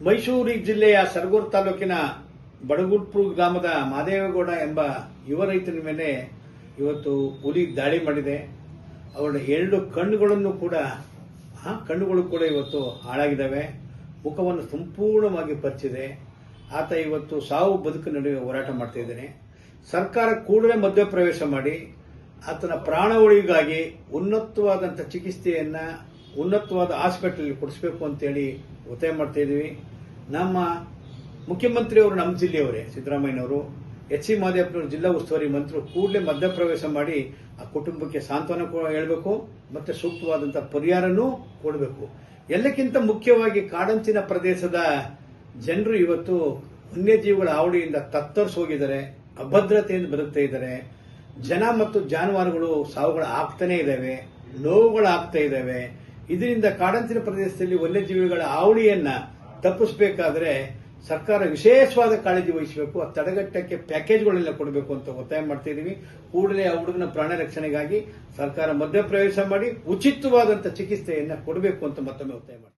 ಮೈಸೂರು ಜಿಲ್ಲೆಯ ಸರಗೂರು ತಾಲೂಕಿನ ಬಡಗುಟ್ಪುರ ಗ್ರಾಮದ ಮಹದೇವೇಗೌಡ ಎಂಬ ಯುವ ರೈತನ ಮೇಲೆ ಇವತ್ತು ಹುಲಿ ದಾಳಿ ಮಾಡಿದೆ. ಅವರ ಎರಡು ಕಣ್ಣುಗಳು ಕೂಡ ಇವತ್ತು ಹಾಳಾಗಿದ್ದಾವೆ. ಮುಖವನ್ನು ಸಂಪೂರ್ಣವಾಗಿ ಪರಿಚಿದೆ. ಆತ ಇವತ್ತು ಸಾವು ಬದುಕು ನಡುವೆ ಹೋರಾಟ ಮಾಡ್ತಾ ಇದ್ದಾನೆ. ಸರ್ಕಾರ ಕೂಡಲೇ ಮಧ್ಯಪ್ರವೇಶ ಮಾಡಿ ಆತನ ಪ್ರಾಣ ಉಳಿಗಾಗಿ ಉನ್ನತವಾದಂಥ ಚಿಕಿತ್ಸೆಯನ್ನ ಉನ್ನತವಾದ ಹಾಸ್ಪಿಟಲ್ ಕೊಡಿಸಬೇಕು ಅಂತೇಳಿ ಒತ್ತಾಯ ಮಾಡ್ತಾ ಇದ್ದೀವಿ. ನಮ್ಮ ಮುಖ್ಯಮಂತ್ರಿಯವರು ನಮ್ಮ ಜಿಲ್ಲೆಯವರೇ ಸಿದ್ದರಾಮಯ್ಯನವರು, ಎಚ್ ಸಿ ಮಹದೇವಪ್ಪನವರು ಜಿಲ್ಲಾ ಉಸ್ತುವಾರಿ ಮಂತ್ರಿ ಕೂಡಲೇ ಮಧ್ಯಪ್ರವೇಶ ಮಾಡಿ ಆ ಕುಟುಂಬಕ್ಕೆ ಸಾಂತ್ವನ ಹೇಳಬೇಕು ಮತ್ತೆ ಸೂಕ್ತವಾದಂತಹ ಪರಿಹಾರನೂ ಕೊಡಬೇಕು. ಎಲ್ಲಕ್ಕಿಂತ ಮುಖ್ಯವಾಗಿ ಕಾಡಂಚಿನ ಪ್ರದೇಶದ ಜನರು ಇವತ್ತು ವನ್ಯಜೀವಿಗಳ ಹಾವಳಿಯಿಂದ ತತ್ತರಿಸಿ ಹೋಗಿದ್ದಾರೆ, ಅಭದ್ರತೆಯಿಂದ ಬದುಕ್ತಾ ಇದ್ದಾರೆ. ಜನ ಮತ್ತು ಜಾನುವಾರುಗಳು ಸಾವುಗಳು ಆಗ್ತಾನೆ ಇದ್ದಾವೆ, ನೋವುಗಳು ಆಗ್ತಾ ಇದ್ದಾವೆ. ಇದರಿಂದ ಕಾಡಂಚಿನ ಪ್ರದೇಶದಲ್ಲಿ ವನ್ಯಜೀವಿಗಳ ಹಾವಳಿಯನ್ನ ತಪ್ಪಿಸಬೇಕಾದ್ರೆ ಸರ್ಕಾರ ವಿಶೇಷವಾದ ಕಾಳಜಿ ವಹಿಸಬೇಕು. ಆ ತಡೆಗಟ್ಟಕ್ಕೆ ಪ್ಯಾಕೇಜ್ಗಳೆಲ್ಲ ಕೊಡಬೇಕು ಅಂತ ಒತ್ತಾಯ ಮಾಡ್ತಾ ಇದೀವಿ. ಕೂಡಲೇ ಆ ಹುಡುಗನ ಪ್ರಾಣ ರಕ್ಷಣೆಗಾಗಿ ಸರ್ಕಾರ ಮಧ್ಯಪ್ರವೇಶ ಮಾಡಿ ಉಚಿತವಾದಂತಹ ಚಿಕಿತ್ಸೆಯನ್ನ ಕೊಡಬೇಕು ಅಂತ ಮತ್ತೊಮ್ಮೆ ಒತ್ತಾಯ ಮಾಡ್ತೀವಿ.